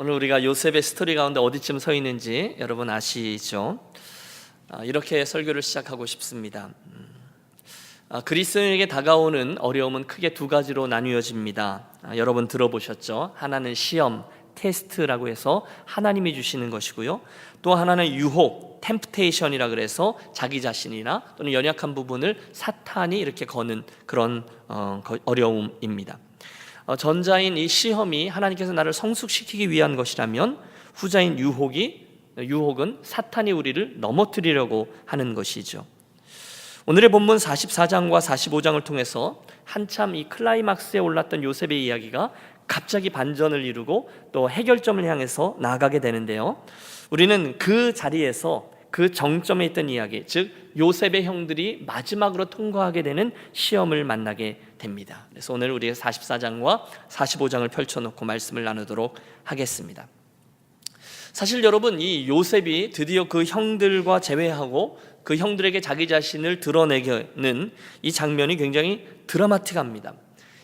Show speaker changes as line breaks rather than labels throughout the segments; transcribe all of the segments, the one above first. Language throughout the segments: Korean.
오늘 우리가 요셉의 스토리 가운데 어디쯤 서 있는지 여러분 아시죠? 이렇게 설교를 시작하고 싶습니다. 그리스도인에게 다가오는 어려움은 크게 두 가지로 나뉘어집니다. 여러분 들어보셨죠? 하나는 시험, 테스트라고 해서 하나님이 주시는 것이고요. 또 하나는 유혹, 템프테이션이라 그래서 자기 자신이나 또는 연약한 부분을 사탄이 이렇게 거는 그런 어려움입니다. 전자인 이 시험이 하나님께서 나를 성숙시키기 위한 것이라면, 후자인 유혹은 사탄이 우리를 넘어뜨리려고 하는 것이죠. 오늘의 본문 44장과 45장을 통해서 한참 이 클라이막스에 올랐던 요셉의 이야기가 갑자기 반전을 이루고 또 해결점을 향해서 나아가게 되는데요, 우리는 그 자리에서 그 정점에 있던 이야기, 즉 요셉의 형들이 마지막으로 통과하게 되는 시험을 만나게 됩니다. 그래서 오늘 우리가 44장과 45장을 펼쳐놓고 말씀을 나누도록 하겠습니다. 사실 여러분, 이 요셉이 드디어 그 형들과 재회하고 그 형들에게 자기 자신을 드러내는 이 장면이 굉장히 드라마틱합니다.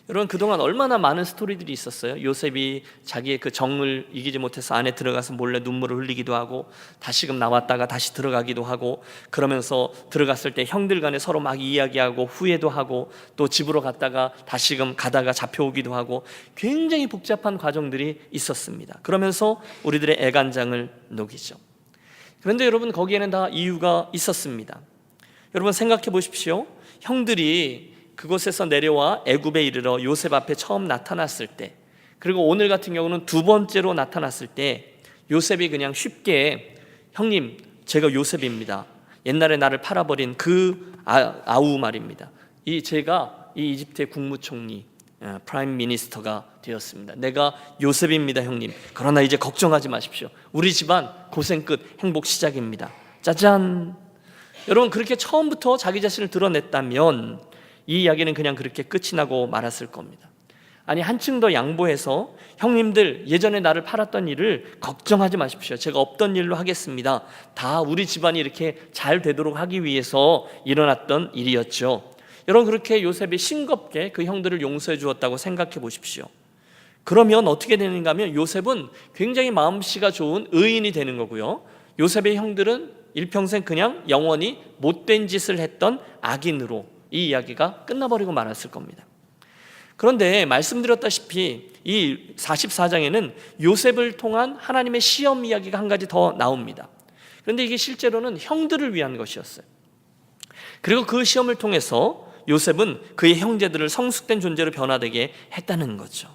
여러분, 그동안 얼마나 많은 스토리들이 있었어요. 요셉이 자기의 그 정을 이기지 못해서 안에 들어가서 몰래 눈물을 흘리기도 하고, 다시금 나왔다가 다시 들어가기도 하고, 그러면서 들어갔을 때 형들 간에 서로 막 이야기하고 후회도 하고, 또 집으로 갔다가 다시금 가다가 잡혀오기도 하고, 굉장히 복잡한 과정들이 있었습니다. 그러면서 우리들의 애간장을 녹이죠. 그런데 여러분, 거기에는 다 이유가 있었습니다. 여러분 생각해 보십시오. 형들이 그곳에서 내려와 애굽에 이르러 요셉 앞에 처음 나타났을 때, 그리고 오늘 같은 경우는 두 번째로 나타났을 때, 요셉이 그냥 쉽게 형님, 제가 요셉입니다, 옛날에 나를 팔아버린 그 아우 말입니다, 제가 이 이집트의 국무총리 프라임 미니스터가 되었습니다. 내가 요셉입니다 형님, 그러나 이제 걱정하지 마십시오, 우리 집안 고생 끝, 행복 시작입니다. 짜잔. 여러분, 그렇게 처음부터 자기 자신을 드러냈다면 이 이야기는 그냥 그렇게 끝이 나고 말았을 겁니다. 아니, 한층 더 양보해서 형님들, 예전에 나를 팔았던 일을 걱정하지 마십시오, 제가 없던 일로 하겠습니다, 다 우리 집안이 이렇게 잘 되도록 하기 위해서 일어났던 일이었죠. 여러분, 그렇게 요셉이 싱겁게 그 형들을 용서해 주었다고 생각해 보십시오. 그러면 어떻게 되는가 하면 요셉은 굉장히 마음씨가 좋은 의인이 되는 거고요, 요셉의 형들은 일평생 그냥 영원히 못된 짓을 했던 악인으로 이 이야기가 끝나버리고 말았을 겁니다. 그런데 말씀드렸다시피 이 44장에는 요셉을 통한 하나님의 시험 이야기가 한 가지 더 나옵니다. 그런데 이게 실제로는 형들을 위한 것이었어요. 그리고 그 시험을 통해서 요셉은 그의 형제들을 성숙된 존재로 변화되게 했다는 거죠.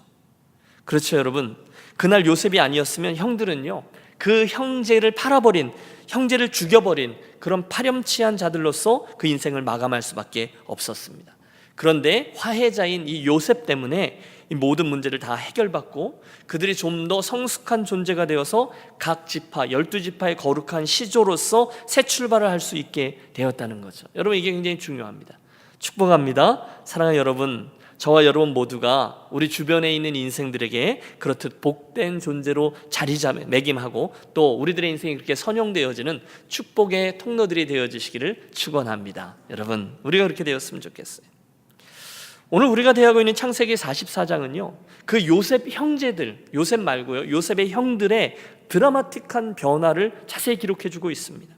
그렇죠 여러분, 그날 요셉이 아니었으면 형들은요, 그 형제를 팔아버린, 형제를 죽여버린 그런 파렴치한 자들로서 그 인생을 마감할 수밖에 없었습니다. 그런데 화해자인 이 요셉 때문에 이 모든 문제를 다 해결받고 그들이 좀 더 성숙한 존재가 되어서 각 지파, 12지파의 거룩한 시조로서 새 출발을 할 수 있게 되었다는 거죠. 여러분, 이게 굉장히 중요합니다. 축복합니다. 사랑하는 여러분, 저와 여러분 모두가 우리 주변에 있는 인생들에게 그렇듯 복된 존재로 자리매김하고 또 우리들의 인생이 그렇게 선용되어지는 축복의 통로들이 되어지시기를 축원합니다. 여러분, 우리가 그렇게 되었으면 좋겠어요. 오늘 우리가 대하고 있는 창세기 44장은요, 그 요셉 형제들, 요셉 말고요, 요셉의 형들의 드라마틱한 변화를 자세히 기록해주고 있습니다.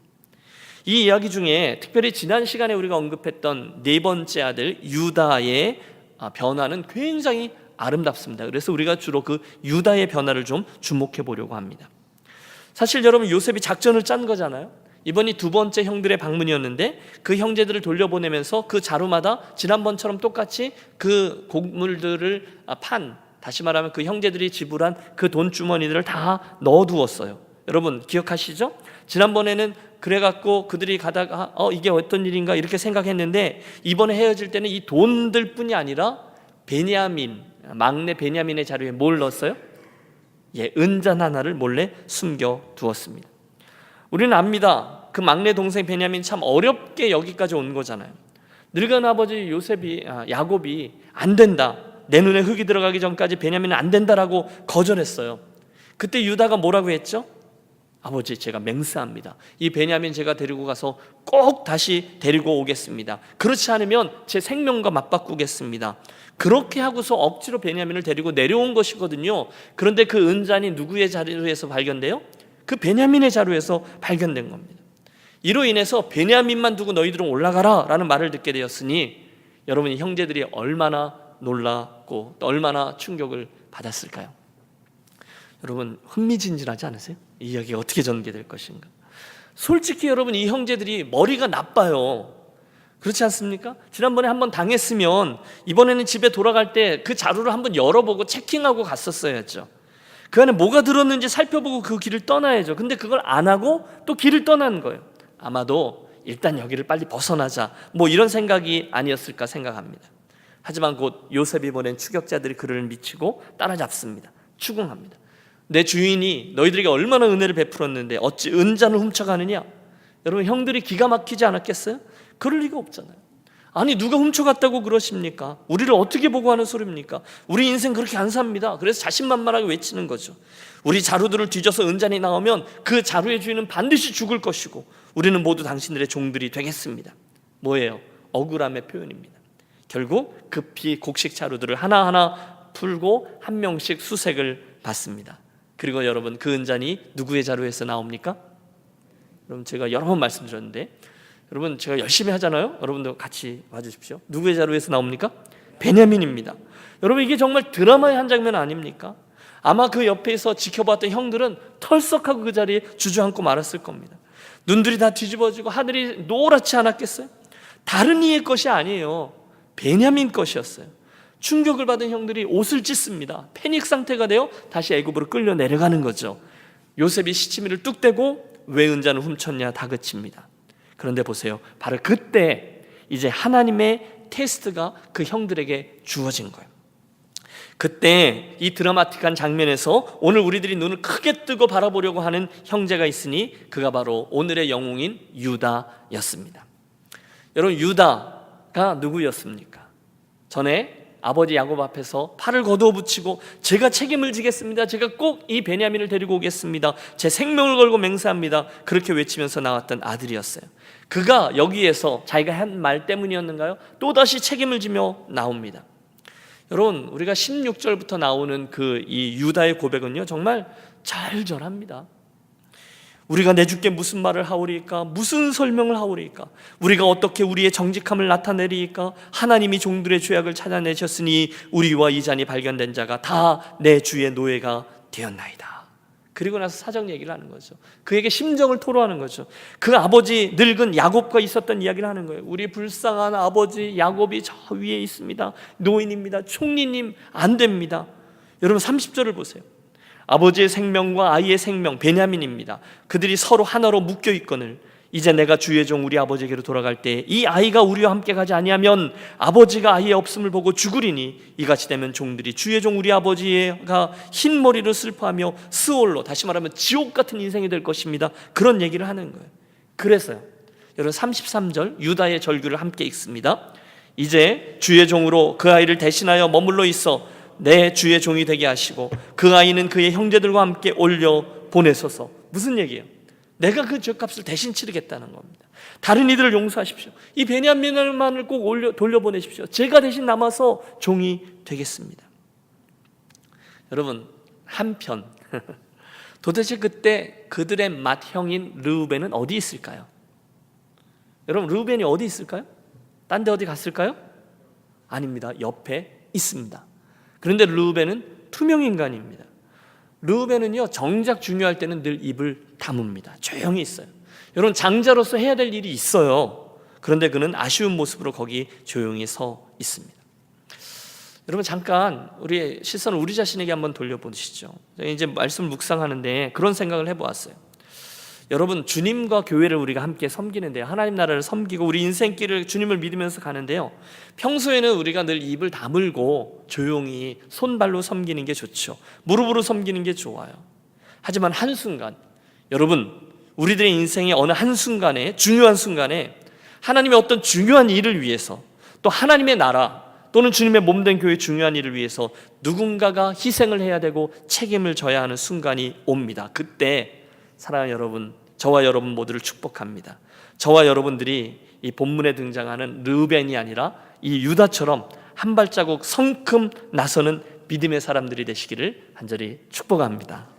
이 이야기 중에 특별히 지난 시간에 우리가 언급했던 네 번째 아들 유다의 변화는 굉장히 아름답습니다. 그래서 우리가 주로 그 유다의 변화를 좀 주목해 보려고 합니다. 사실 여러분, 요셉이 작전을 짠 거잖아요. 이번이 두 번째 형들의 방문이었는데 그 형제들을 돌려보내면서 그 자루마다 지난번처럼 똑같이 그 곡물들을 다시 말하면 그 형제들이 지불한 그 돈주머니들을 다 넣어두었어요. 여러분 기억하시죠? 지난번에는 그래갖고 그들이 가다가 이게 어떤 일인가 이렇게 생각했는데, 이번에 헤어질 때는 이 돈들 뿐이 아니라 막내 베냐민의 자루에 뭘 넣었어요? 은잔 하나를 몰래 숨겨두었습니다. 우리는 압니다. 그 막내 동생 베냐민 참 어렵게 여기까지 온 거잖아요. 늙은 아버지 야곱이 안 된다, 내 눈에 흙이 들어가기 전까지 베냐민은 안 된다라고 거절했어요. 그때 유다가 뭐라고 했죠? 아버지, 제가 맹세합니다. 이 베냐민 제가 데리고 가서 꼭 다시 데리고 오겠습니다. 그렇지 않으면 제 생명과 맞바꾸겠습니다. 그렇게 하고서 억지로 베냐민을 데리고 내려온 것이거든요. 그런데 그 은잔이 누구의 자루에서 발견돼요? 그 베냐민의 자루에서 발견된 겁니다. 이로 인해서 베냐민만 두고 너희들은 올라가라 라는 말을 듣게 되었으니 여러분이 형제들이 얼마나 놀랐고 또 얼마나 충격을 받았을까요? 여러분, 흥미진진하지 않으세요? 이 이야기가 어떻게 전개될 것인가? 솔직히 여러분, 이 형제들이 머리가 나빠요. 그렇지 않습니까? 지난번에 한번 당했으면 이번에는 집에 돌아갈 때 그 자루를 한번 열어보고 체킹하고 갔었어야죠. 그 안에 뭐가 들었는지 살펴보고 그 길을 떠나야죠. 근데 그걸 안 하고 또 길을 떠난 거예요. 아마도 일단 여기를 빨리 벗어나자, 뭐 이런 생각이 아니었을까 생각합니다. 하지만 곧 요셉이 보낸 추격자들이 그를 미치고 따라잡습니다. 추궁합니다. 내 주인이 너희들에게 얼마나 은혜를 베풀었는데 어찌 은잔을 훔쳐가느냐? 여러분, 형들이 기가 막히지 않았겠어요? 그럴 리가 없잖아요. 아니, 누가 훔쳐갔다고 그러십니까? 우리를 어떻게 보고 하는 소리입니까? 우리 인생 그렇게 안 삽니다. 그래서 자신만만하게 외치는 거죠. 우리 자루들을 뒤져서 은잔이 나오면 그 자루의 주인은 반드시 죽을 것이고 우리는 모두 당신들의 종들이 되겠습니다. 뭐예요? 억울함의 표현입니다. 결국 급히 곡식 자루들을 하나하나 풀고 한 명씩 수색을 받습니다. 그리고 여러분, 그 은잔이 누구의 자루에서 나옵니까? 여러분, 제가 여러 번 말씀드렸는데, 여러분, 제가 열심히 하잖아요. 여러분도 같이 와주십시오. 누구의 자루에서 나옵니까? 베냐민입니다. 여러분, 이게 정말 드라마의 한 장면 아닙니까? 아마 그 옆에서 지켜봤던 형들은 털썩하고 그 자리에 주저앉고 말았을 겁니다. 눈들이 다 뒤집어지고 하늘이 노랗지 않았겠어요? 다른 이의 것이 아니에요. 베냐민 것이었어요. 충격을 받은 형들이 옷을 찢습니다. 패닉 상태가 되어 다시 애굽으로 끌려 내려가는 거죠. 요셉이 시치미를 뚝 떼고 왜 은잔을 훔쳤냐 다그칩니다. 그런데 보세요, 바로 그때 이제 하나님의 테스트가 그 형들에게 주어진 거예요. 그때 이 드라마틱한 장면에서 오늘 우리들이 눈을 크게 뜨고 바라보려고 하는 형제가 있으니 그가 바로 오늘의 영웅인 유다였습니다. 여러분, 유다가 누구였습니까? 전에 아버지 야곱 앞에서 팔을 걷어붙이고 제가 책임을 지겠습니다. 제가 꼭 이 베냐민을 데리고 오겠습니다. 제 생명을 걸고 맹세합니다. 그렇게 외치면서 나왔던 아들이었어요. 그가 여기에서 자기가 한 말 때문이었는가요? 또다시 책임을 지며 나옵니다. 여러분, 우리가 16절부터 나오는 그 이 유다의 고백은요, 정말 절절합니다. 우리가 내 주께 무슨 말을 하오리까? 무슨 설명을 하오리까? 우리가 어떻게 우리의 정직함을 나타내리까? 하나님이 종들의 죄악을 찾아내셨으니 우리와 이 잔이 발견된 자가 다 내 주의 노예가 되었나이다. 그리고 나서 사정 얘기를 하는 거죠. 그에게 심정을 토로하는 거죠. 그 아버지 늙은 야곱과 있었던 이야기를 하는 거예요. 우리 불쌍한 아버지 야곱이 저 위에 있습니다. 노인입니다. 총리님 안 됩니다. 여러분, 30절을 보세요. 아버지의 생명과 아이의 생명 베냐민입니다. 그들이 서로 하나로 묶여 있거늘 이제 내가 주의 종 우리 아버지에게로 돌아갈 때 이 아이가 우리와 함께 가지 아니하면 아버지가 아이의 없음을 보고 죽으리니 이같이 되면 종들이 주의 종 우리 아버지가 흰 머리를 슬퍼하며 스올로, 다시 말하면 지옥 같은 인생이 될 것입니다. 그런 얘기를 하는 거예요. 그래서요, 여러분, 33절 유다의 절규를 함께 읽습니다. 이제 주의 종으로 그 아이를 대신하여 머물러 있어 내 주의 종이 되게 하시고 그 아이는 그의 형제들과 함께 올려 보내소서. 무슨 얘기예요? 내가 그 죄값을 대신 치르겠다는 겁니다. 다른 이들을 용서하십시오. 이 베냐민만을 꼭 돌려보내십시오. 제가 대신 남아서 종이 되겠습니다. 여러분, 한편 도대체 그때 그들의 맏형인 르우벤은 어디 있을까요? 여러분, 르우벤이 어디 있을까요? 딴 데 어디 갔을까요? 아닙니다. 옆에 있습니다. 그런데 르우벤은 투명인간입니다. 르우벤은요, 정작 중요할 때는 늘 입을 다뭅니다. 조용히 있어요. 여러분, 장자로서 해야 될 일이 있어요. 그런데 그는 아쉬운 모습으로 거기 조용히 서 있습니다. 여러분, 잠깐 우리의 시선을 우리 자신에게 한번 돌려보시죠. 이제 말씀을 묵상하는데 그런 생각을 해보았어요. 여러분, 주님과 교회를 우리가 함께 섬기는데요, 하나님 나라를 섬기고 우리 인생길을 주님을 믿으면서 가는데요, 평소에는 우리가 늘 입을 다물고 조용히 손발로 섬기는 게 좋죠. 무릎으로 섬기는 게 좋아요. 하지만 한순간, 여러분, 우리들의 인생의 어느 한순간에, 중요한 순간에 하나님의 어떤 중요한 일을 위해서, 또 하나님의 나라 또는 주님의 몸된 교회의 중요한 일을 위해서 누군가가 희생을 해야 되고 책임을 져야 하는 순간이 옵니다. 그때 사랑하는 여러분, 저와 여러분 모두를 축복합니다. 저와 여러분들이 이 본문에 등장하는 르우벤이 아니라 이 유다처럼 한 발자국 성큼 나서는 믿음의 사람들이 되시기를 간절히 축복합니다.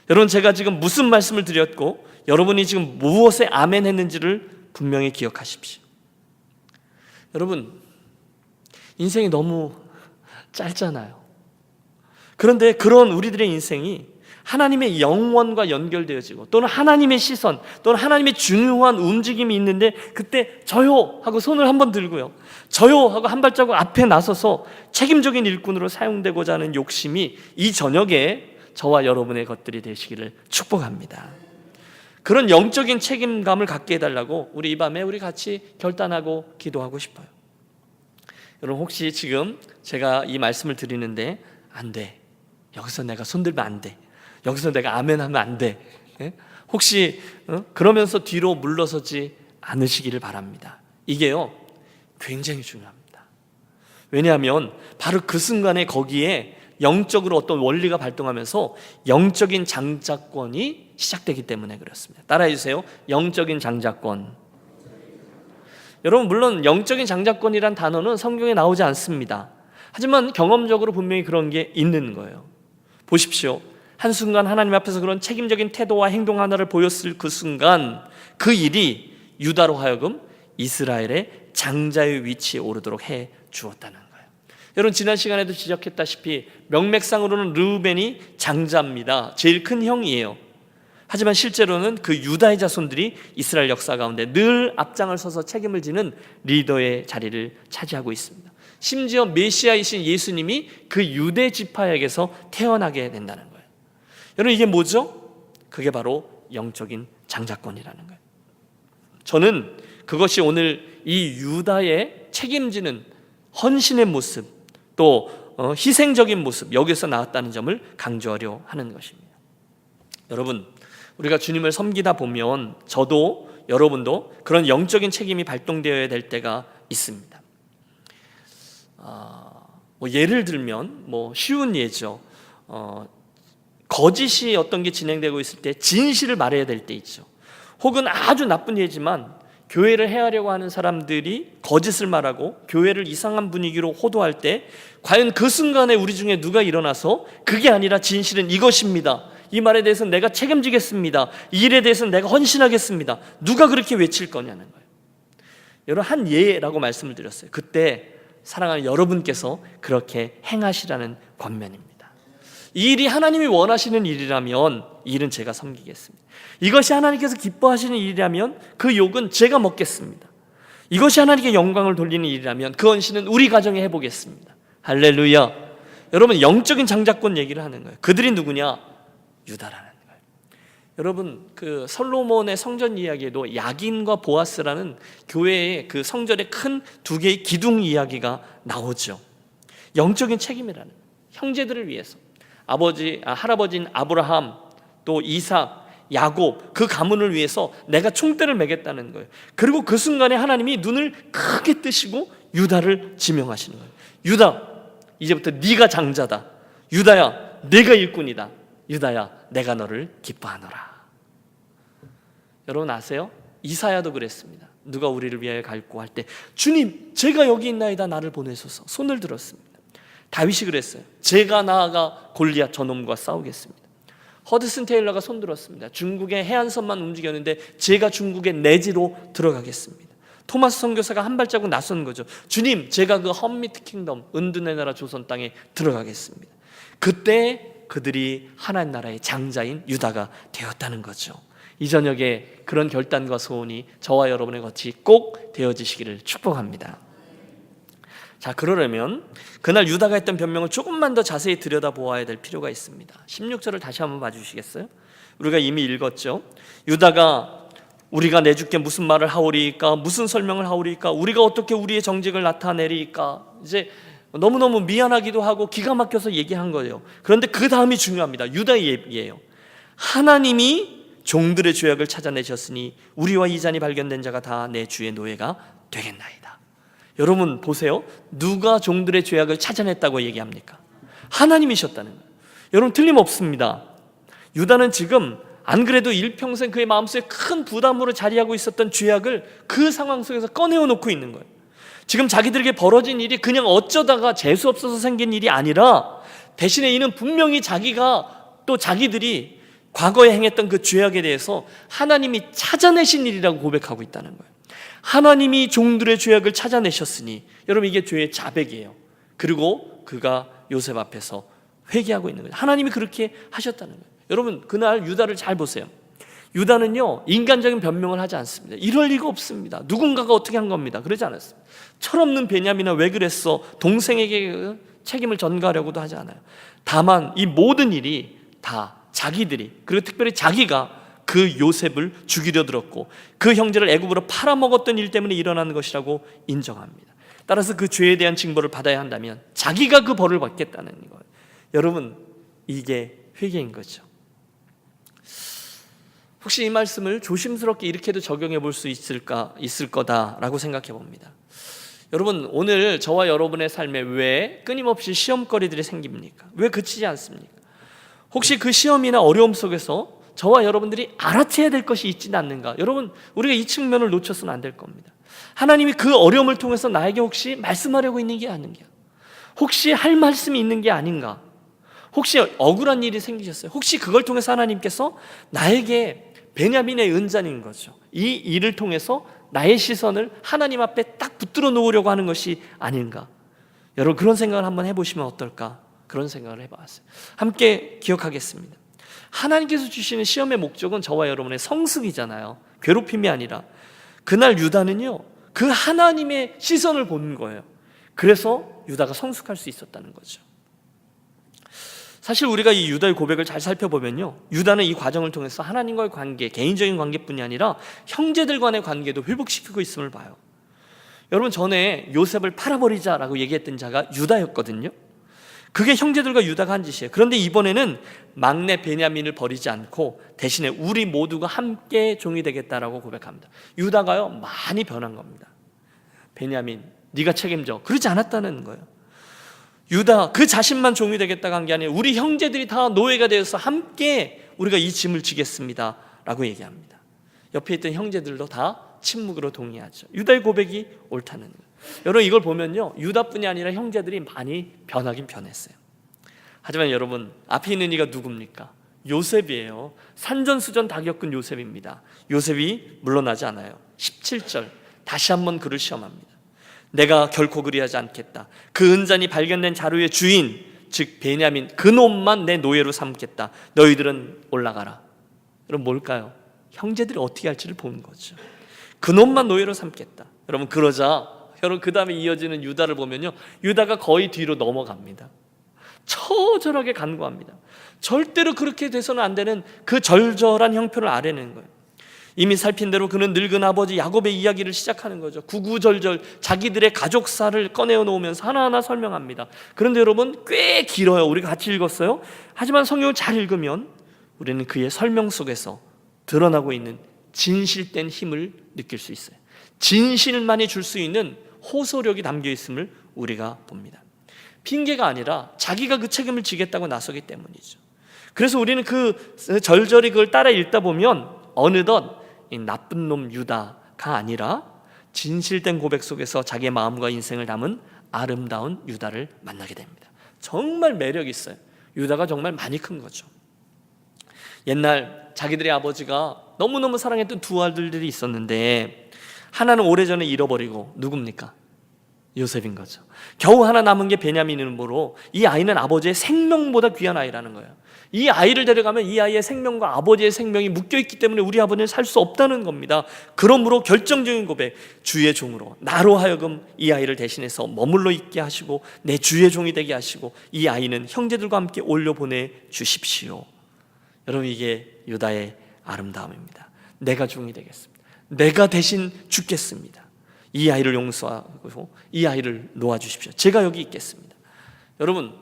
여러분, 제가 지금 무슨 말씀을 드렸고 여러분이 지금 무엇에 아멘 했는지를 분명히 기억하십시오. 여러분, 인생이 너무 짧잖아요. 그런데 그런 우리들의 인생이 하나님의 영원과 연결되어지고 또는 하나님의 시선 또는 하나님의 중요한 움직임이 있는데 그때 저요 하고 손을 한번 들고요, 저요 하고 한 발자국 앞에 나서서 책임적인 일꾼으로 사용되고자 하는 욕심이 이 저녁에 저와 여러분의 것들이 되시기를 축복합니다. 그런 영적인 책임감을 갖게 해달라고 우리 이 밤에 우리 같이 결단하고 기도하고 싶어요. 여러분, 혹시 지금 제가 이 말씀을 드리는데 안 돼, 여기서 내가 손들면 안 돼, 여기서 내가 아멘 하면 안 돼, 혹시 그러면서 뒤로 물러서지 않으시기를 바랍니다. 이게요 굉장히 중요합니다. 왜냐하면 바로 그 순간에 거기에 영적으로 어떤 원리가 발동하면서 영적인 장자권이 시작되기 때문에 그렇습니다. 따라해 주세요. 영적인 장자권. 여러분, 물론 영적인 장자권이란 단어는 성경에 나오지 않습니다. 하지만 경험적으로 분명히 그런 게 있는 거예요. 보십시오. 한순간 하나님 앞에서 그런 책임적인 태도와 행동 하나를 보였을 그 순간 그 일이 유다로 하여금 이스라엘의 장자의 위치에 오르도록 해 주었다는 거예요. 여러분, 지난 시간에도 지적했다시피 명맥상으로는 르우벤이 장자입니다. 제일 큰 형이에요. 하지만 실제로는 그 유다의 자손들이 이스라엘 역사 가운데 늘 앞장을 서서 책임을 지는 리더의 자리를 차지하고 있습니다. 심지어 메시아이신 예수님이 그 유대 지파에게서 태어나게 된다는 거예요. 여러분, 이게 뭐죠? 그게 바로 영적인 장자권이라는 거예요. 저는 그것이 오늘 이 유다의 책임지는 헌신의 모습, 또 희생적인 모습, 여기서 나왔다는 점을 강조하려 하는 것입니다. 여러분, 우리가 주님을 섬기다 보면 저도 여러분도 그런 영적인 책임이 발동되어야 될 때가 있습니다. 예를 들면 쉬운 예죠. 거짓이 어떤 게 진행되고 있을 때 진실을 말해야 될 때 있죠. 혹은 아주 나쁜 예지만 교회를 해하려고 하는 사람들이 거짓을 말하고 교회를 이상한 분위기로 호도할 때 과연 그 순간에 우리 중에 누가 일어나서 그게 아니라 진실은 이것입니다, 이 말에 대해서는 내가 책임지겠습니다, 이 일에 대해서는 내가 헌신하겠습니다, 누가 그렇게 외칠 거냐는 거예요. 여러분, 한 예라고 말씀을 드렸어요. 그때 사랑하는 여러분께서 그렇게 행하시라는 권면입니다. 이 일이 하나님이 원하시는 일이라면 이 일은 제가 섬기겠습니다. 이것이 하나님께서 기뻐하시는 일이라면 그 욕은 제가 먹겠습니다. 이것이 하나님께 영광을 돌리는 일이라면 그 헌신은 우리 가정에 해보겠습니다. 할렐루야. 여러분, 영적인 장자권 얘기를 하는 거예요. 그들이 누구냐? 유다라는 거예요. 여러분, 그 솔로몬의 성전 이야기에도 야긴과 보아스라는 교회의 그 성전의 큰 두 개의 기둥 이야기가 나오죠. 영적인 책임이라는 거예요. 형제들을 위해서 할아버지인 아브라함, 또 이삭, 야곱, 그 가문을 위해서 내가 총대를 매겠다는 거예요. 그리고 그 순간에 하나님이 눈을 크게 뜨시고 유다를 지명하시는 거예요. 유다, 이제부터 네가 장자다. 유다야, 네가 일꾼이다. 유다야, 내가 너를 기뻐하노라. 여러분 아세요? 이사야도 그랬습니다. 누가 우리를 위하여 갈고 할 때 주님, 제가 여기 있나이다, 나를 보내소서 손을 들었습니다. 다윗이 그랬어요. 제가 나아가 골리앗 저놈과 싸우겠습니다. 허드슨 테일러가 손들었습니다. 중국의 해안선만 움직였는데 제가 중국의 내지로 들어가겠습니다. 토마스 선교사가 한 발자국 나선 거죠. 주님, 제가 그 험미트 킹덤, 은둔의 나라 조선 땅에 들어가겠습니다. 그때 그들이 하나님 나라의 장자인 유다가 되었다는 거죠. 이 저녁에 그런 결단과 소원이 저와 여러분의 것이 꼭 되어지시기를 축복합니다. 자, 그러려면 그날 유다가 했던 변명을 조금만 더 자세히 들여다보아야 될 필요가 있습니다. 16절을 다시 한번 봐주시겠어요? 우리가 이미 읽었죠. 유다가 우리가 내주께 무슨 말을 하오리까, 무슨 설명을 하오리까, 우리가 어떻게 우리의 정직을 나타내리까, 이제 너무너무 미안하기도 하고 기가 막혀서 얘기한 거예요. 그런데 그 다음이 중요합니다. 유다의 얘기예요. 하나님이 종들의 죄악을 찾아내셨으니 우리와 이잔이 발견된 자가 다 내 주의 노예가 되겠나이다. 여러분 보세요. 누가 종들의 죄악을 찾아냈다고 얘기합니까? 하나님이셨다는 거예요. 여러분 틀림없습니다. 유다는 지금 안 그래도 일평생 그의 마음속에 큰 부담으로 자리하고 있었던 죄악을 그 상황 속에서 꺼내어 놓고 있는 거예요. 지금 자기들에게 벌어진 일이 그냥 어쩌다가 재수 없어서 생긴 일이 아니라 대신에 이는 분명히 자기가 또 자기들이 과거에 행했던 그 죄악에 대해서 하나님이 찾아내신 일이라고 고백하고 있다는 거예요. 하나님이 종들의 죄악을 찾아내셨으니 여러분 이게 죄의 자백이에요. 그리고 그가 요셉 앞에서 회개하고 있는 거예요. 하나님이 그렇게 하셨다는 거예요. 여러분 그날 유다를 잘 보세요. 유다는요 인간적인 변명을 하지 않습니다. 이럴 리가 없습니다. 누군가가 어떻게 한 겁니다. 그러지 않았습니다. 철없는 베냐민아 왜 그랬어? 동생에게 책임을 전가하려고도 하지 않아요. 다만 이 모든 일이 다 자기들이, 그리고 특별히 자기가 그 요셉을 죽이려 들었고 그 형제를 애굽으로 팔아먹었던 일 때문에 일어나는 것이라고 인정합니다. 따라서 그 죄에 대한 징벌을 받아야 한다면 자기가 그 벌을 받겠다는 거예요. 여러분 이게 회개인 거죠. 혹시 이 말씀을 조심스럽게 이렇게도 적용해 볼 수 있을 거다라고 생각해 봅니다. 여러분 오늘 저와 여러분의 삶에 왜 끊임없이 시험거리들이 생깁니까? 왜 그치지 않습니까? 혹시 그 시험이나 어려움 속에서 저와 여러분들이 알아채야 될 것이 있지는 않는가? 여러분 우리가 이 측면을 놓쳐서는 안 될 겁니다. 하나님이 그 어려움을 통해서 나에게 혹시 말씀하려고 있는 게 아닌가? 혹시 할 말씀이 있는 게 아닌가? 혹시 억울한 일이 생기셨어요? 혹시 그걸 통해서 하나님께서 나에게 베냐민의 은잔인 거죠. 이 일을 통해서 나의 시선을 하나님 앞에 딱 붙들어 놓으려고 하는 것이 아닌가? 여러분 그런 생각을 한번 해보시면 어떨까? 그런 생각을 해봤어요. 함께 기억하겠습니다. 하나님께서 주시는 시험의 목적은 저와 여러분의 성숙이잖아요. 괴롭힘이 아니라 그날 유다는요 그 하나님의 시선을 보는 거예요. 그래서 유다가 성숙할 수 있었다는 거죠. 사실 우리가 이 유다의 고백을 잘 살펴보면요 유다는 이 과정을 통해서 하나님과의 관계, 개인적인 관계뿐이 아니라 형제들 간의 관계도 회복시키고 있음을 봐요. 여러분 전에 요셉을 팔아버리자라고 얘기했던 자가 유다였거든요. 그게 형제들과 유다가 한 짓이에요. 그런데 이번에는 막내 베냐민을 버리지 않고 대신에 우리 모두가 함께 종이 되겠다라고 고백합니다. 유다가요 많이 변한 겁니다. 베냐민 네가 책임져, 그러지 않았다는 거예요. 유다 그 자신만 종이 되겠다고 한 게 아니라 우리 형제들이 다 노예가 되어서 함께 우리가 이 짐을 지겠습니다 라고 얘기합니다. 옆에 있던 형제들도 다 침묵으로 동의하죠. 유다의 고백이 옳다는 거예요. 여러분 이걸 보면요 유다뿐이 아니라 형제들이 많이 변하긴 변했어요. 하지만 여러분 앞에 있는 이가 누굽니까? 요셉이에요. 산전수전 다 겪은 요셉입니다. 요셉이 물러나지 않아요. 17절 다시 한번 그를 시험합니다. 내가 결코 그리하지 않겠다. 그 은잔이 발견된 자루의 주인 즉 베냐민 그 놈만 내 노예로 삼겠다. 너희들은 올라가라. 여러분 뭘까요? 형제들이 어떻게 할지를 보는 거죠. 그 놈만 노예로 삼겠다. 여러분 그러자 여러분 그 다음에 이어지는 유다를 보면요 유다가 거의 뒤로 넘어갑니다. 처절하게 간구합니다. 절대로 그렇게 돼서는 안 되는 그 절절한 형편을 알아내는 거예요. 이미 살핀 대로 그는 늙은 아버지 야곱의 이야기를 시작하는 거죠. 구구절절 자기들의 가족사를 꺼내어 놓으면서 하나하나 설명합니다. 그런데 여러분 꽤 길어요. 우리가 같이 읽었어요. 하지만 성경을 잘 읽으면 우리는 그의 설명 속에서 드러나고 있는 진실된 힘을 느낄 수 있어요. 진실만이 줄 수 있는 호소력이 담겨 있음을 우리가 봅니다. 핑계가 아니라 자기가 그 책임을 지겠다고 나서기 때문이죠. 그래서 우리는 그 절절히 그걸 따라 읽다 보면 어느덧 이 나쁜 놈 유다가 아니라 진실된 고백 속에서 자기의 마음과 인생을 담은 아름다운 유다를 만나게 됩니다. 정말 매력 있어요. 유다가 정말 많이 큰 거죠. 옛날 자기들의 아버지가 너무너무 사랑했던 두 아들들이 있었는데 하나는 오래전에 잃어버리고 누굽니까? 요셉인 거죠. 겨우 하나 남은 게 베냐민이므로 이 아이는 아버지의 생명보다 귀한 아이라는 거예요. 이 아이를 데려가면 이 아이의 생명과 아버지의 생명이 묶여있기 때문에 우리 아버지는 살 수 없다는 겁니다. 그러므로 결정적인 고백, 주의 종으로 나로 하여금 이 아이를 대신해서 머물러 있게 하시고 내 주의 종이 되게 하시고 이 아이는 형제들과 함께 올려보내 주십시오. 여러분 이게 유다의 아름다움입니다. 내가 종이 되겠습니다. 내가 대신 죽겠습니다. 이 아이를 용서하고 이 아이를 놓아주십시오. 제가 여기 있겠습니다. 여러분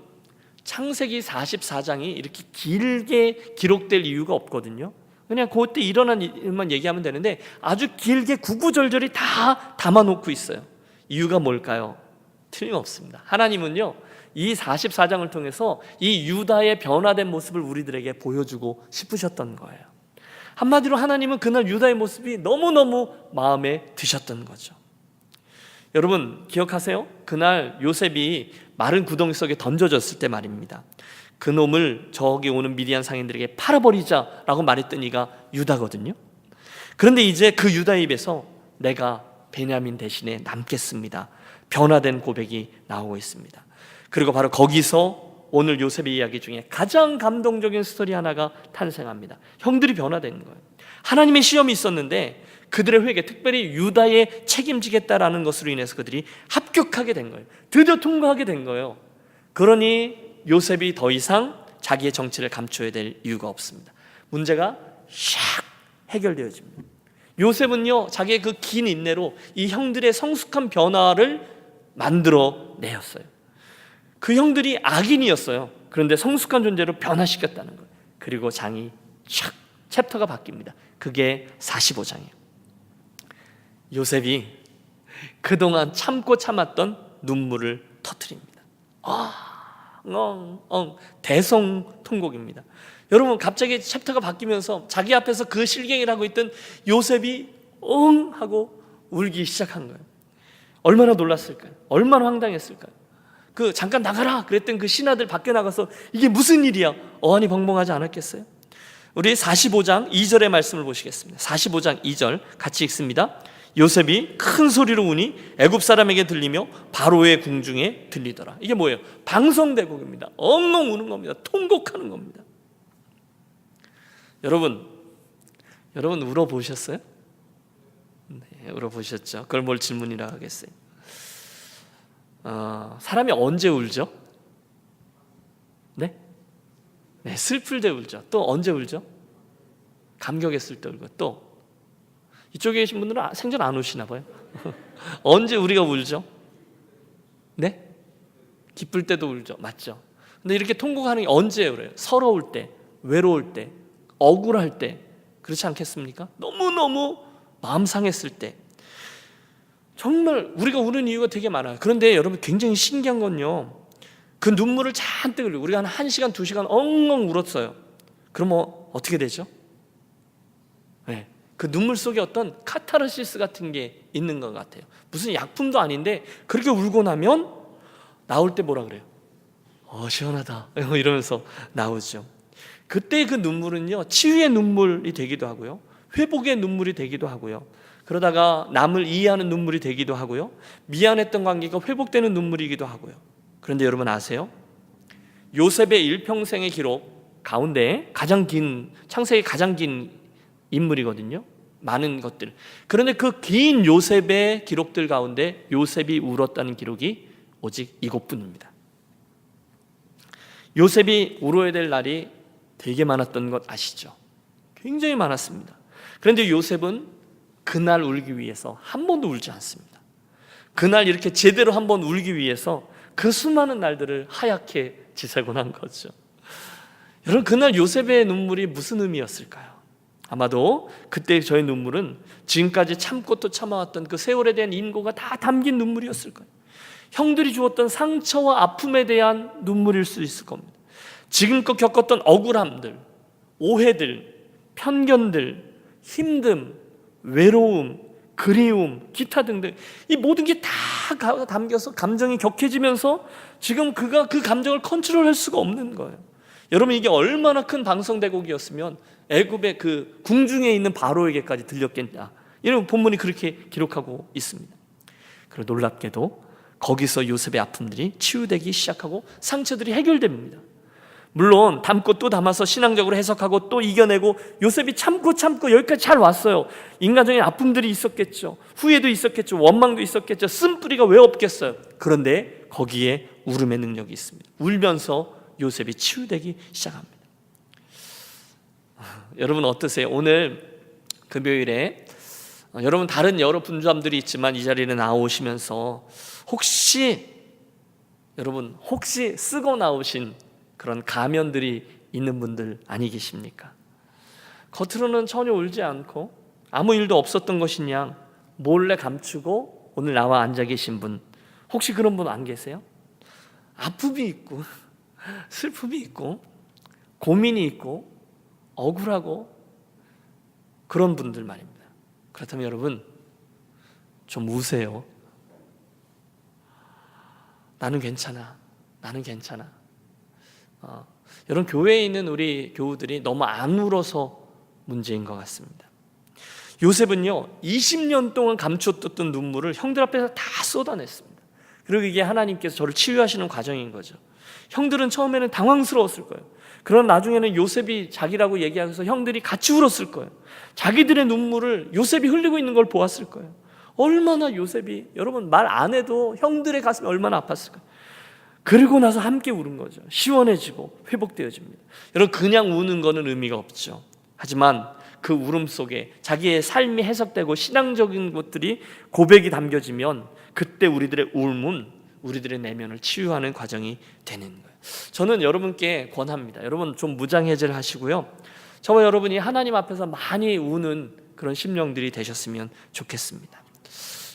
창세기 44장이 이렇게 길게 기록될 이유가 없거든요. 그냥 그때 일어난 일만 얘기하면 되는데 아주 길게 구구절절히 다 담아놓고 있어요. 이유가 뭘까요? 틀림없습니다. 하나님은요 이 44장을 통해서 이 유다의 변화된 모습을 우리들에게 보여주고 싶으셨던 거예요. 한마디로 하나님은 그날 유다의 모습이 너무너무 마음에 드셨던 거죠. 여러분 기억하세요? 그날 요셉이 마른 구덩이 속에 던져졌을 때 말입니다. 그 놈을 저기 오는 미디안 상인들에게 팔아버리자라고 말했던 이가 유다거든요. 그런데 이제 그 유다 입에서 내가 베냐민 대신에 남겠습니다, 변화된 고백이 나오고 있습니다. 그리고 바로 거기서 오늘 요셉의 이야기 중에 가장 감동적인 스토리 하나가 탄생합니다. 형들이 변화된 거예요. 하나님의 시험이 있었는데 그들의 회개, 특별히 유다에 책임지겠다라는 것으로 인해서 그들이 합격하게 된 거예요. 드디어 통과하게 된 거예요. 그러니 요셉이 더 이상 자기의 정체를 감춰야 될 이유가 없습니다. 문제가 샥 해결되어집니다. 요셉은요, 자기의 그 긴 인내로 이 형들의 성숙한 변화를 만들어 내었어요. 그 형들이 악인이었어요. 그런데 성숙한 존재로 변화시켰다는 거예요. 그리고 장이 촥 챕터가 바뀝니다. 그게 45장이에요. 요셉이 그동안 참고 참았던 눈물을 터뜨립니다. 대성통곡입니다. 여러분 갑자기 챕터가 바뀌면서 자기 앞에서 그 실갱이를 하고 있던 요셉이 하고 울기 시작한 거예요. 얼마나 놀랐을까요? 얼마나 황당했을까요? 그 잠깐 나가라 그랬던 그 신하들 밖에 나가서 이게 무슨 일이야? 어안이 벙벙하지 않았겠어요? 우리 45장 2절의 말씀을 보시겠습니다. 45장 2절 같이 읽습니다. 요셉이 큰 소리로 우니 애굽 사람에게 들리며 바로의 궁중에 들리더라. 이게 뭐예요? 방성대곡입니다. 엉엉 우는 겁니다. 통곡하는 겁니다. 여러분 울어보셨어요? 네, 울어보셨죠? 그걸 뭘 질문이라 하겠어요? 사람이 언제 울죠? 네? 네, 슬플 때 울죠. 또 언제 울죠? 감격했을 때 울고. 또 이쪽에 계신 분들은 생전 안 우시나 봐요. 언제 우리가 울죠? 네? 기쁠 때도 울죠. 맞죠? 근데 이렇게 통곡하는 게 언제 울어요? 서러울 때, 외로울 때, 억울할 때, 그렇지 않겠습니까? 너무너무 마음 상했을 때. 정말 우리가 우는 이유가 되게 많아요. 그런데 여러분 굉장히 신기한 건요, 그 눈물을 잔뜩 흘리고 우리가 한 1시간, 2시간 엉엉 울었어요. 그러면 어떻게 되죠? 네. 그 눈물 속에 어떤 카타르시스 같은 게 있는 것 같아요. 무슨 약품도 아닌데 그렇게 울고 나면 나올 때 뭐라 그래요? 시원하다 이러면서 나오죠. 그때 그 눈물은요, 치유의 눈물이 되기도 하고요, 회복의 눈물이 되기도 하고요, 그러다가 남을 이해하는 눈물이 되기도 하고요, 미안했던 관계가 회복되는 눈물이기도 하고요. 그런데 여러분 아세요? 요셉의 일평생의 기록 가운데 가장 긴, 창세기 가장 긴 인물이거든요. 많은 것들. 그런데 그 긴 요셉의 기록들 가운데 요셉이 울었다는 기록이 오직 이것뿐입니다. 요셉이 울어야 될 날이 되게 많았던 것 아시죠? 굉장히 많았습니다. 그런데 요셉은 그날 울기 위해서 한 번도 울지 않습니다. 그날 이렇게 제대로 한 번 울기 위해서 그 수많은 날들을 하얗게 지새곤 한 거죠. 여러분 그날 요셉의 눈물이 무슨 의미였을까요? 아마도 그때 저의 눈물은 지금까지 참고 또 참아왔던 그 세월에 대한 인고가 다 담긴 눈물이었을 거예요. 형들이 주었던 상처와 아픔에 대한 눈물일 수 있을 겁니다. 지금껏 겪었던 억울함들, 오해들, 편견들, 힘듦, 외로움, 그리움, 기타 등등 이 모든 게 다 담겨서 감정이 격해지면서 지금 그가 그 감정을 컨트롤할 수가 없는 거예요. 여러분 이게 얼마나 큰 방성대곡이었으면 애굽의 그 궁중에 있는 바로에게까지 들렸겠냐, 이런 본문이 그렇게 기록하고 있습니다. 그리고 놀랍게도 거기서 요셉의 아픔들이 치유되기 시작하고 상처들이 해결됩니다. 물론 담고 또 담아서 신앙적으로 해석하고 또 이겨내고 요셉이 참고 여기까지 잘 왔어요. 인간적인 아픔들이 있었겠죠. 후회도 있었겠죠. 원망도 있었겠죠. 쓴뿌리가 왜 없겠어요. 그런데 거기에 울음의 능력이 있습니다. 울면서 요셉이 치유되기 시작합니다. 여러분 어떠세요? 오늘 금요일에 여러분 다른 여러 분주함들이 있지만 이 자리에 나오시면서 혹시 쓰고 나오신 그런 가면들이 있는 분들 아니 계십니까? 겉으로는 전혀 울지 않고 아무 일도 없었던 것이냐 몰래 감추고 오늘 나와 앉아 계신 분, 혹시 그런 분 안 계세요? 아픔이 있고 슬픔이 있고 고민이 있고 억울하고 그런 분들 말입니다. 그렇다면 여러분 좀 우세요. 나는 괜찮아. 나는 괜찮아. 여러분 교회에 있는 우리 교우들이 너무 안 울어서 문제인 것 같습니다. 요셉은요 20년 동안 감춰뒀던 눈물을 형들 앞에서 다 쏟아냈습니다. 그리고 이게 하나님께서 저를 치유하시는 과정인 거죠. 형들은 처음에는 당황스러웠을 거예요. 그러나 나중에는 요셉이 자기라고 얘기하면서 형들이 같이 울었을 거예요. 자기들의 눈물을 요셉이 흘리고 있는 걸 보았을 거예요. 얼마나 요셉이 여러분 말 안 해도 형들의 가슴이 얼마나 아팠을까요? 그리고 나서 함께 울은 거죠. 시원해지고 회복되어집니다. 여러분 그냥 우는 거는 의미가 없죠. 하지만 그 울음 속에 자기의 삶이 해석되고 신앙적인 것들이 고백이 담겨지면 그때 우리들의 울음은 우리들의 내면을 치유하는 과정이 되는 거예요. 저는 여러분께 권합니다. 여러분 좀 무장해제를 하시고요. 저와 여러분이 하나님 앞에서 많이 우는 그런 심령들이 되셨으면 좋겠습니다.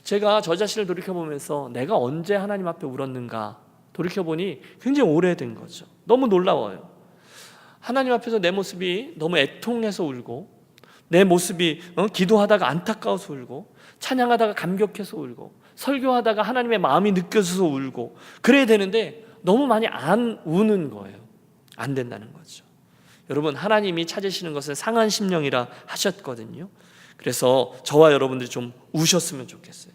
제가 저 자신을 돌이켜보면서 내가 언제 하나님 앞에 울었는가 돌이켜보니 굉장히 오래된 거죠. 너무 놀라워요. 하나님 앞에서 내 모습이 너무 애통해서 울고 내 모습이 기도하다가 안타까워서 울고 찬양하다가 감격해서 울고 설교하다가 하나님의 마음이 느껴져서 울고 그래야 되는데 너무 많이 안 우는 거예요. 안 된다는 거죠. 여러분 하나님이 찾으시는 것은 상한 심령이라 하셨거든요. 그래서 저와 여러분들이 좀 우셨으면 좋겠어요.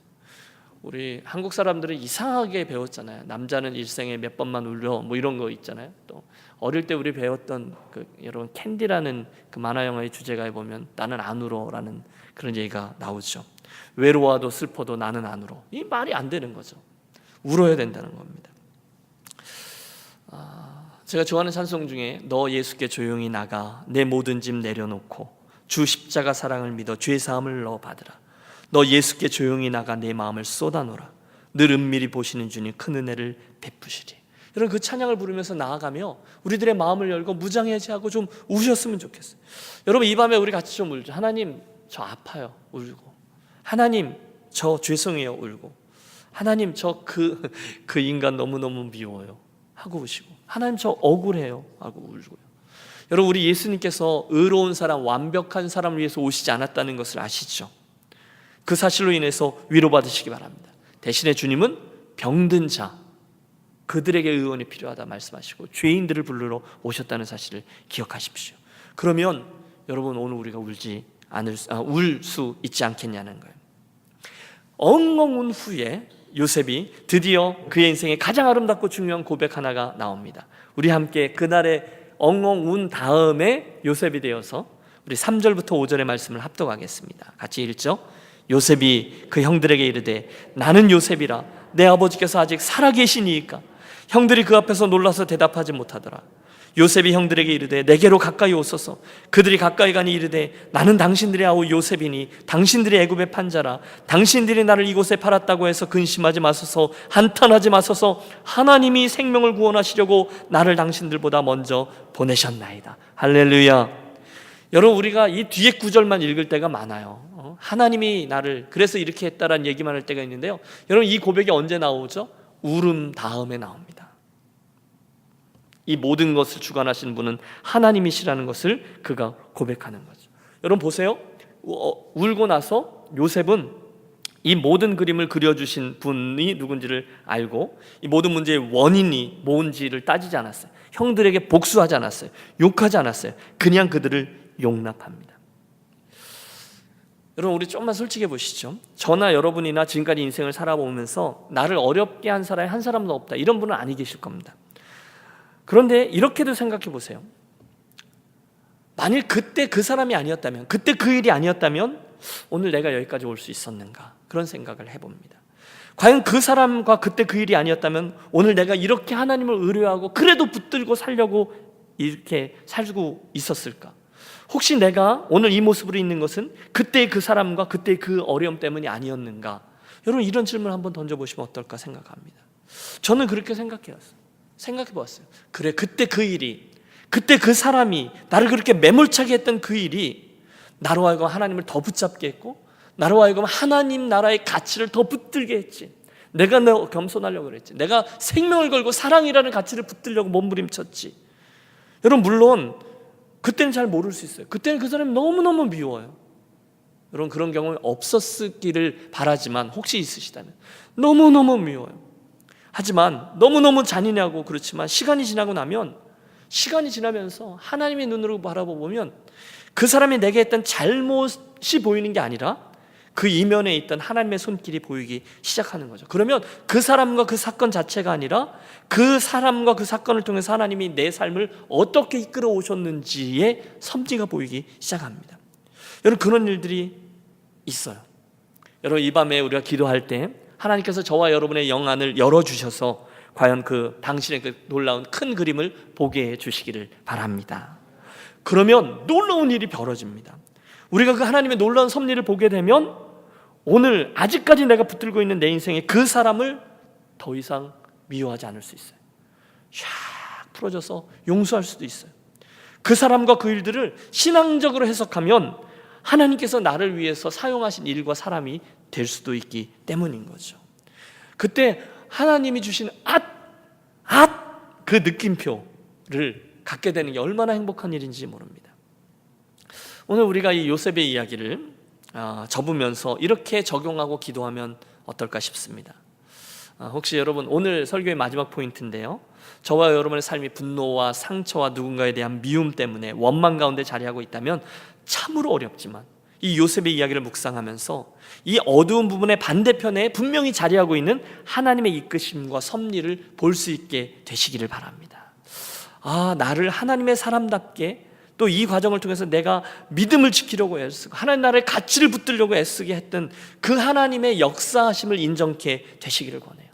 우리 한국 사람들은 이상하게 배웠잖아요. 남자는 일생에 몇 번만 울려 뭐 이런 거 있잖아요. 또 어릴 때 우리 배웠던 여러분 캔디라는 그 만화 영화의 주제가에 보면 나는 안 울어라는 그런 얘기가 나오죠. 외로워도 슬퍼도 나는 안 울어. 이 말이 안 되는 거죠. 울어야 된다는 겁니다. 제가 좋아하는 찬송 중에 너 예수께 조용히 나가 내 모든 짐 내려놓고 주 십자가 사랑을 믿어 죄 사함을 너 받으라. 너 예수께 조용히 나가 내 마음을 쏟아놓으라. 늘 은밀히 보시는 주님 큰 은혜를 베푸시리. 여러분 그 찬양을 부르면서 나아가며 우리들의 마음을 열고 무장해제하고 좀 우셨으면 좋겠어요. 여러분 이 밤에 우리 같이 좀 울죠. 하나님 저 아파요 울고, 하나님 저 죄송해요 울고, 하나님 저 그 인간 너무너무 미워요 하고 우시고, 하나님 저 억울해요 하고 울고요. 여러분 우리 예수님께서 의로운 사람 완벽한 사람을 위해서 오시지 않았다는 것을 아시죠? 그 사실로 인해서 위로받으시기 바랍니다. 대신에 주님은 병든 자 그들에게 의원이 필요하다 말씀하시고 죄인들을 부르러 오셨다는 사실을 기억하십시오. 그러면 여러분 오늘 우리가 울 수 있지 않겠냐는 거예요. 엉엉 운 후에 요셉이 드디어 그의 인생에 가장 아름답고 중요한 고백 하나가 나옵니다. 우리 함께 그날의 엉엉 운 다음에 요셉이 되어서 우리 3절부터 5절의 말씀을 합독하겠습니다. 같이 읽죠. 요셉이 그 형들에게 이르되 나는 요셉이라 내 아버지께서 아직 살아계시니이까. 형들이 그 앞에서 놀라서 대답하지 못하더라. 요셉이 형들에게 이르되 내게로 가까이 오소서. 그들이 가까이 가니 이르되 나는 당신들의 아우 요셉이니 당신들이 애굽의 판자라. 당신들이 나를 이곳에 팔았다고 해서 근심하지 마소서. 한탄하지 마소서. 하나님이 생명을 구원하시려고 나를 당신들보다 먼저 보내셨나이다. 할렐루야. 여러분 우리가 이 뒤에 구절만 읽을 때가 많아요. 하나님이 나를 그래서 이렇게 했다라는 얘기만 할 때가 있는데요. 여러분 이 고백이 언제 나오죠? 울음 다음에 나옵니다. 이 모든 것을 주관하시는 분은 하나님이시라는 것을 그가 고백하는 거죠. 여러분 보세요. 울고 나서 요셉은 이 모든 그림을 그려주신 분이 누군지를 알고 이 모든 문제의 원인이 뭔지를 따지지 않았어요. 형들에게 복수하지 않았어요. 욕하지 않았어요. 그냥 그들을 용납합니다. 여러분 우리 좀만 솔직해 보시죠. 저나 여러분이나 지금까지 인생을 살아보면서 나를 어렵게 한 사람이 한 사람도 없다 이런 분은 아니 계실 겁니다. 그런데 이렇게도 생각해 보세요. 만일 그때 그 사람이 아니었다면, 그때 그 일이 아니었다면 오늘 내가 여기까지 올 수 있었는가, 그런 생각을 해봅니다. 과연 그 사람과 그때 그 일이 아니었다면 오늘 내가 이렇게 하나님을 의뢰하고 그래도 붙들고 살려고 이렇게 살고 있었을까? 혹시 내가 오늘 이 모습으로 있는 것은 그때의 그 사람과 그때의 그 어려움 때문이 아니었는가? 여러분 이런 질문을 한번 던져보시면 어떨까 생각합니다. 저는 그렇게 생각해보았어요. 그래, 그때 그 일이, 그때 그 사람이 나를 그렇게 매몰차게 했던 그 일이 나로 하여금 하나님을 더 붙잡게 했고 나로 하여금 하나님 나라의 가치를 더 붙들게 했지. 내가 겸손하려고 그랬지. 내가 생명을 걸고 사랑이라는 가치를 붙들려고 몸부림쳤지. 여러분 물론 그때는 잘 모를 수 있어요. 그때는 그 사람이 너무너무 미워요. 여러분 그런 경험이 없었기를 바라지만 혹시 있으시다면 너무너무 미워요. 하지만 너무너무 잔인하고 그렇지만 시간이 지나면서 하나님의 눈으로 바라보면 그 사람이 내게 했던 잘못이 보이는 게 아니라 그 이면에 있던 하나님의 손길이 보이기 시작하는 거죠. 그러면 그 사람과 그 사건 자체가 아니라 그 사람과 그 사건을 통해서 하나님이 내 삶을 어떻게 이끌어 오셨는지의 섭리가 보이기 시작합니다. 여러분 그런 일들이 있어요. 여러분 이 밤에 우리가 기도할 때 하나님께서 저와 여러분의 영안을 열어주셔서 과연 그 당신의 그 놀라운 큰 그림을 보게 해주시기를 바랍니다. 그러면 놀라운 일이 벌어집니다. 우리가 그 하나님의 놀라운 섭리를 보게 되면 오늘 아직까지 내가 붙들고 있는 내 인생에 그 사람을 더 이상 미워하지 않을 수 있어요. 샥 풀어져서 용서할 수도 있어요. 그 사람과 그 일들을 신앙적으로 해석하면 하나님께서 나를 위해서 사용하신 일과 사람이 될 수도 있기 때문인 거죠. 그때 하나님이 주신 그 느낌표를 갖게 되는 게 얼마나 행복한 일인지 모릅니다. 오늘 우리가 이 요셉의 이야기를 접으면서 이렇게 적용하고 기도하면 어떨까 싶습니다. 혹시 여러분 오늘 설교의 마지막 포인트인데요, 저와 여러분의 삶이 분노와 상처와 누군가에 대한 미움 때문에 원망 가운데 자리하고 있다면 참으로 어렵지만 이 요셉의 이야기를 묵상하면서 이 어두운 부분의 반대편에 분명히 자리하고 있는 하나님의 이끄심과 섭리를 볼 수 있게 되시기를 바랍니다. 나를 하나님의 사람답게 또 이 과정을 통해서 내가 믿음을 지키려고 애쓰고 하나님 나라의 가치를 붙들려고 애쓰게 했던 그 하나님의 역사하심을 인정케 되시기를 권해요.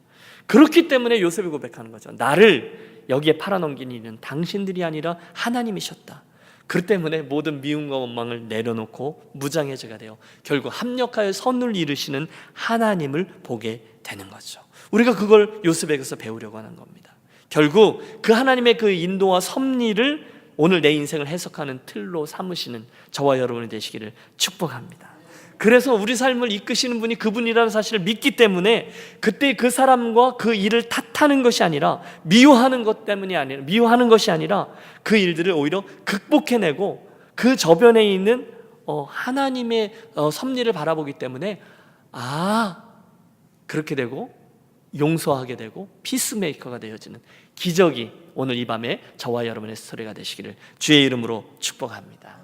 그렇기 때문에 요셉이 고백하는 거죠. 나를 여기에 팔아넘긴 이는 당신들이 아니라 하나님이셨다. 그 때문에 모든 미움과 원망을 내려놓고 무장해제가 되어 결국 합력하여 선을 이루시는 하나님을 보게 되는 거죠. 우리가 그걸 요셉에게서 배우려고 하는 겁니다. 결국 그 하나님의 그 인도와 섭리를 오늘 내 인생을 해석하는 틀로 삼으시는 저와 여러분이 되시기를 축복합니다. 그래서 우리 삶을 이끄시는 분이 그분이라는 사실을 믿기 때문에 그때 그 사람과 그 일을 탓하는 것이 아니라 미워하는 것이 아니라 그 일들을 오히려 극복해내고 그 저변에 있는 하나님의 섭리를 바라보기 때문에 그렇게 되고 용서하게 되고 피스메이커가 되어지는 기적이 오늘 이 밤에 저와 여러분의 스토리가 되시기를 주의 이름으로 축복합니다.